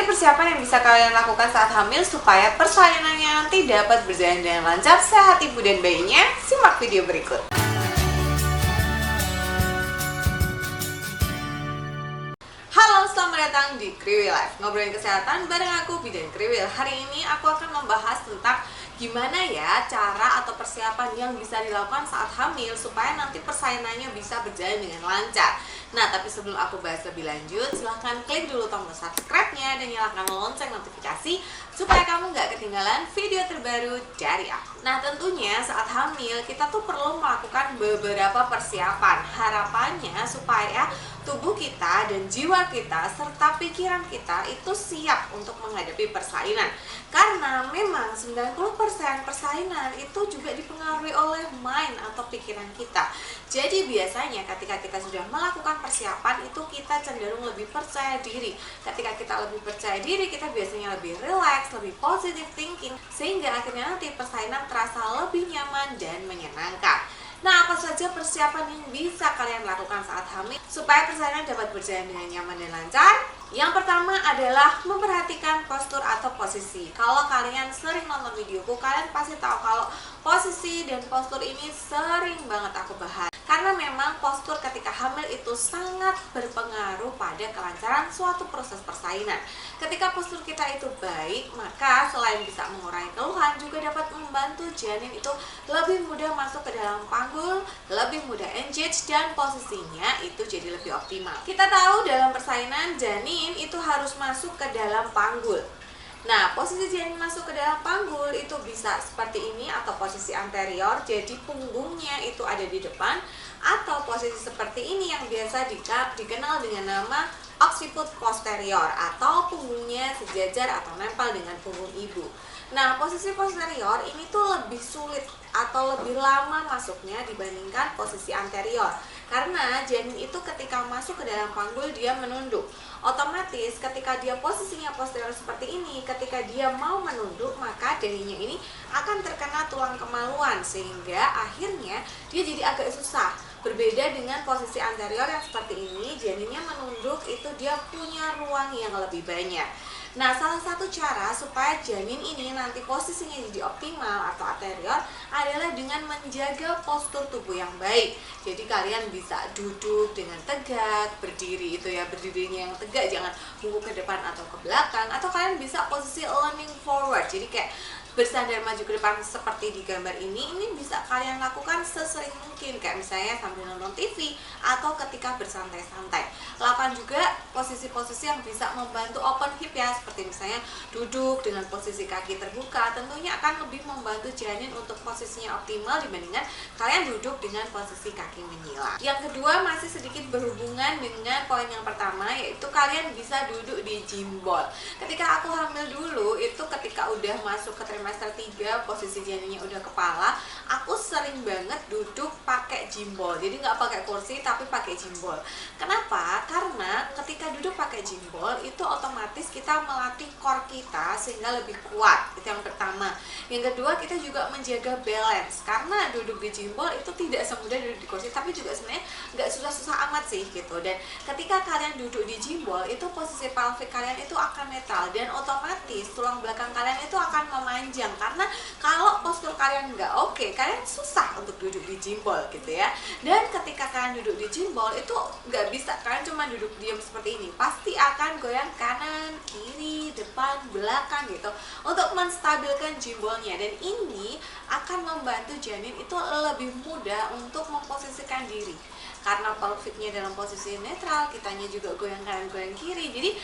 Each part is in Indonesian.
saja persiapan yang bisa kalian lakukan saat hamil supaya persalinannya nanti dapat berjalan dengan lancar, sehat ibu dan bayinya? Simak video berikut. Halo, selamat datang di Kriwil Life, ngobrolin kesehatan bareng aku, Bidan Kriwil. Hari ini aku akan membahas tentang gimana ya cara atau persiapan yang bisa dilakukan saat hamil supaya nanti persalinannya bisa berjalan dengan lancar. Nah, tapi sebelum aku bahas lebih lanjut, silahkan klik dulu tombol subscribe-nya dan nyalakan lonceng notifikasi supaya kamu nggak ketinggalan video terbaru dari aku. Nah, tentunya saat hamil kita tuh perlu melakukan beberapa persiapan. Harapannya supaya tubuh kita dan jiwa kita serta pikiran kita itu siap untuk menghadapi persalinan. Karena memang 90% persalinan itu juga dipengaruhi oleh mind atau pikiran kita. Jadi biasanya ketika kita sudah melakukan persiapan itu kita cenderung lebih percaya diri. Ketika kita lebih percaya diri, kita biasanya lebih relax, lebih positive thinking, sehingga akhirnya nanti persalinan terasa lebih nyaman dan menyenangkan. Nah, apa saja persiapan yang bisa kalian lakukan saat hamil supaya persalinan dapat berjalan dengan nyaman dan lancar? Yang pertama adalah memperhatikan postur atau posisi. Kalau kalian sering nonton videoku, kalian pasti tahu kalau posisi dan postur ini sering banget aku bahas. Karena memang postur ketika hamil itu sangat berpengaruh pada kelancaran suatu proses persalinan. Ketika postur kita itu baik, maka selain bisa mengurangi keluhan, juga dapat membantu janin itu lebih mudah masuk ke dalam panggul, lebih mudah engage, dan posisinya itu jadi lebih optimal. Kita tahu dalam persalinan janin itu harus masuk ke dalam panggul. Nah, posisi janin masuk ke dalam panggul itu bisa seperti ini atau posisi anterior, jadi punggungnya itu ada di depan, atau posisi seperti ini yang biasa dikenal dengan nama occiput posterior atau punggungnya sejajar atau nempel dengan punggung ibu. Nah, posisi posterior ini tuh lebih sulit atau lebih lama masuknya dibandingkan posisi anterior. Karena janin itu ketika masuk ke dalam panggul dia menunduk. Otomatis ketika dia posisinya posterior seperti ini, ketika dia mau menunduk, maka janinnya ini akan terkena tulang kemaluan sehingga akhirnya dia jadi agak susah. Berbeda dengan posisi anterior yang seperti ini, janinnya menunduk itu dia punya ruang yang lebih banyak. Nah, salah satu cara supaya janin ini nanti posisinya jadi optimal atau anterior adalah dengan menjaga postur tubuh yang baik. Jadi kalian bisa duduk dengan tegak, berdiri itu ya, berdirinya yang tegak, jangan bungkuk ke depan atau ke belakang, atau kalian bisa posisi leaning forward. Jadi kayak bersandar maju ke depan seperti di gambar ini bisa kalian lakukan sesering mungkin, kayak misalnya sambil nonton TV atau ketika bersantai-santai. Lakukan juga posisi-posisi yang bisa membantu open hip ya, seperti misalnya duduk dengan posisi kaki terbuka, tentunya akan lebih membantu janin untuk posisinya optimal dibandingkan kalian duduk dengan posisi kaki menyila. Yang kedua masih sedikit berhubungan dengan poin yang pertama, yaitu kalian bisa duduk di jimbol. Ketika aku hamil dulu, itu ketika udah masuk ke trimester 3, posisi janinnya udah kepala, aku sering banget duduk pakai jimbol. Jadi nggak pakai kursi tapi pakai jimbol. Kenapa? Karena ketika duduk pakai jimbol itu otomatis kita melatih core kita sehingga lebih kuat. Itu yang pertama. Yang kedua, kita juga menjaga balance. Karena duduk di jimbol itu tidak semudah duduk di kursi, tapi juga sebenarnya nggak susah-susah amat sih gitu. Dan ketika kalian duduk di jimbol, itu posisi pelvic kalian itu akan netral dan otomatis tulang belakang kalian itu akan memanjang. Karena kalau postur kalian nggak oke, kalian susah untuk duduk di jimbol gitu ya. Dan ketika kalian duduk di jimbol itu nggak bisa kalian cuma duduk diam seperti ini, pasti akan goyang kanan, kiri, depan, belakang gitu untuk menstabilkan jimbolnya. Dan ini akan membantu janin itu lebih mudah untuk memposisikan diri. Karena pelviknya dalam posisi netral, kitanya juga goyang kanan goyang kiri, jadi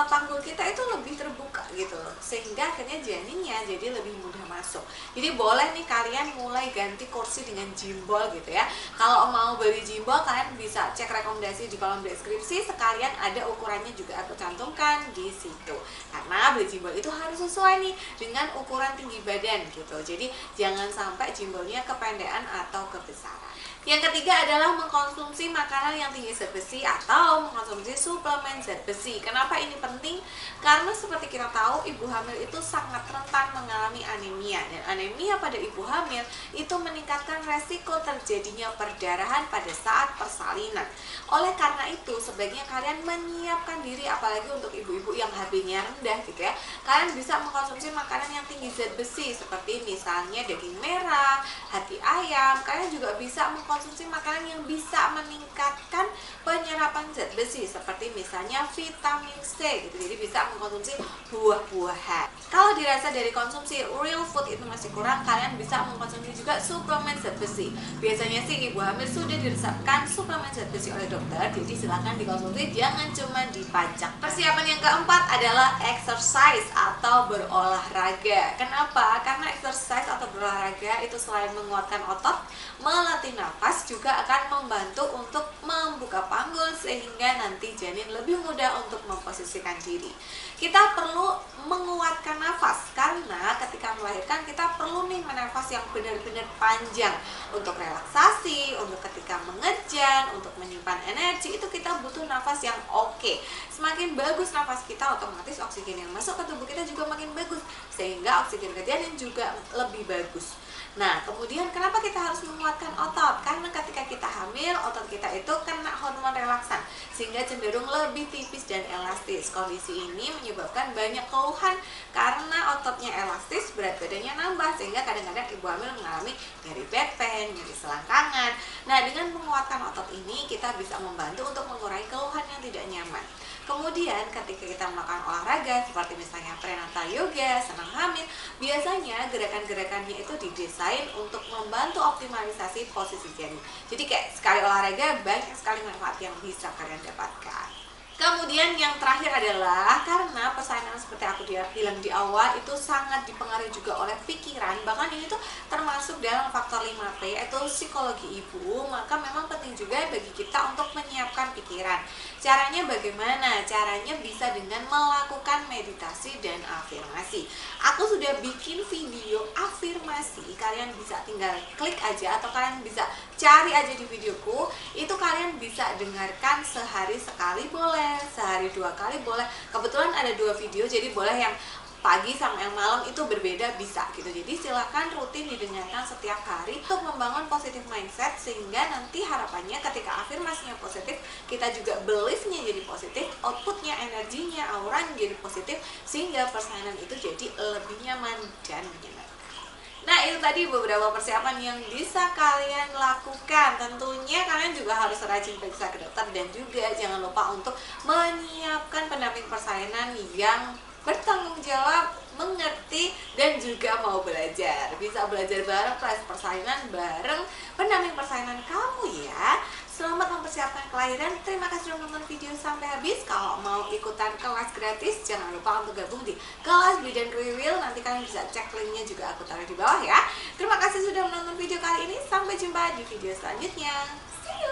panggul kita itu lebih terbuka gitu loh, sehingga akhirnya janinnya jadi lebih mudah masuk. Jadi boleh nih kalian mulai ganti kursi dengan jimbol gitu ya. Kalau mau beli jimbol, kalian bisa cek rekomendasi di kolom deskripsi, sekalian ada ukurannya juga aku cantumkan di situ. Karena beli jimbol itu harus sesuai nih dengan ukuran tinggi badan gitu. Jadi jangan sampai jimbolnya kependekan atau kebesaran. Yang ketiga adalah mengkonsumsi makanan yang tinggi zat besi atau mengkonsumsi suplemen zat besi. Kenapa ini penting? Karena seperti kita tahu, ibu hamil itu sangat rentan mengalami anemia, dan anemia pada ibu hamil itu meningkatkan resiko terjadinya perdarahan pada saat persalinan. Oleh karena itu, sebaiknya kalian menyiapkan diri, apalagi untuk ibu-ibu yang HB-nya rendah gitu ya. Kalian bisa mengkonsumsi makanan yang tinggi zat besi seperti misalnya daging merah, hati ayam. Kalian juga bisa mengkonsumsi makanan yang bisa meningkatkan penyerapan zat besi seperti misalnya vitamin C gitu. Jadi bisa mengkonsumsi buah-buahan. Kalau dirasa dari konsumsi real food itu masih kurang, kalian bisa mengkonsumsi juga suplemen zat besi. Biasanya sih ibu hamil sudah diresepkan suplemen zat besi oleh dokter, jadi silahkan dikonsumsi, jangan cuma dipajak. Persiapan yang keempat adalah exercise atau berolahraga. Kenapa? Karena exercise atau berolahraga itu selain menguatkan otot, melatih nafas, juga akan membantu untuk membuka panggul sehingga nanti janin lebih mudah untuk memposisikan diri. Kita perlu menguatkan nafas karena ketika melahirkan kita perlu nih menafas yang benar-benar panjang untuk relaksasi, untuk ketika mengejan, untuk menyimpan energi. Itu kita butuh nafas yang oke. Semakin bagus nafas kita, otomatis oksigen yang masuk ke tubuh kita juga makin bagus, sehingga oksigen ke janin juga lebih bagus. Nah, kemudian kenapa kita harus menguatkan otot? Karena ketika kita hamil, otot kita itu kena hormon relaksan sehingga cenderung lebih tipis dan elastis. Kondisi ini menyebabkan banyak keluhan karena ototnya elastis, berat badannya nambah, sehingga kadang-kadang ibu hamil mengalami nyeri back pain, nyeri selangkangan. Nah, dengan menguatkan otot ini kita bisa membantu untuk mengurangi keluhan yang tidak nyaman. Kemudian ketika kita melakukan olahraga seperti misalnya prenatal yoga, senam hamil, biasanya gerakan-gerakannya itu didesain untuk membantu optimalisasi posisi janin. Jadi kayak sekali olahraga banyak sekali manfaat yang bisa kalian dapatkan. Kemudian yang terakhir adalah karena persaingan seperti aku bilang di awal itu sangat dipengaruhi juga oleh pikiran. Bahkan ini tuh termasuk dalam faktor 5P yaitu psikologi ibu. Maka memang penting juga bagi kita untuk menyiapkan pikiran. Caranya bagaimana? Caranya bisa dengan melakukan meditasi dan afirmasi. Aku sudah bikin video afirmasi, kalian bisa tinggal klik aja atau kalian bisa cari aja di videoku. Itu kalian bisa dengarkan sehari sekali boleh, sehari 2 kali boleh. Kebetulan ada 2 video, jadi boleh yang pagi sama yang malam itu berbeda, bisa gitu. Jadi silakan rutin didengarkan setiap hari untuk membangun positif mindset, sehingga nanti harapannya ketika afirmasinya positif, kita juga beliefnya jadi positif, outputnya, energinya, auranya jadi positif, sehingga persaingan itu jadi lebih nyaman dan menyenangkan. Nah, itu tadi beberapa persiapan yang bisa kalian lakukan. Tentunya kalian juga harus rajin periksa ke dokter, dan juga jangan lupa untuk menyiapkan pendamping persalinan yang bertanggung jawab, mengerti, dan juga mau belajar. Bisa belajar bareng kelas persalinan bareng pendamping persalinan kamu ya. Selamat mempersiapkan kelahiran. Terima kasih sudah menonton video sampai habis. Kalau mau ikutan kelas gratis, jangan lupa untuk gabung di kelas Bidan Kriwil. Nanti kalian bisa cek linknya, juga aku taruh di bawah ya. Terima kasih sudah menonton video kali ini. Sampai jumpa di video selanjutnya. See you.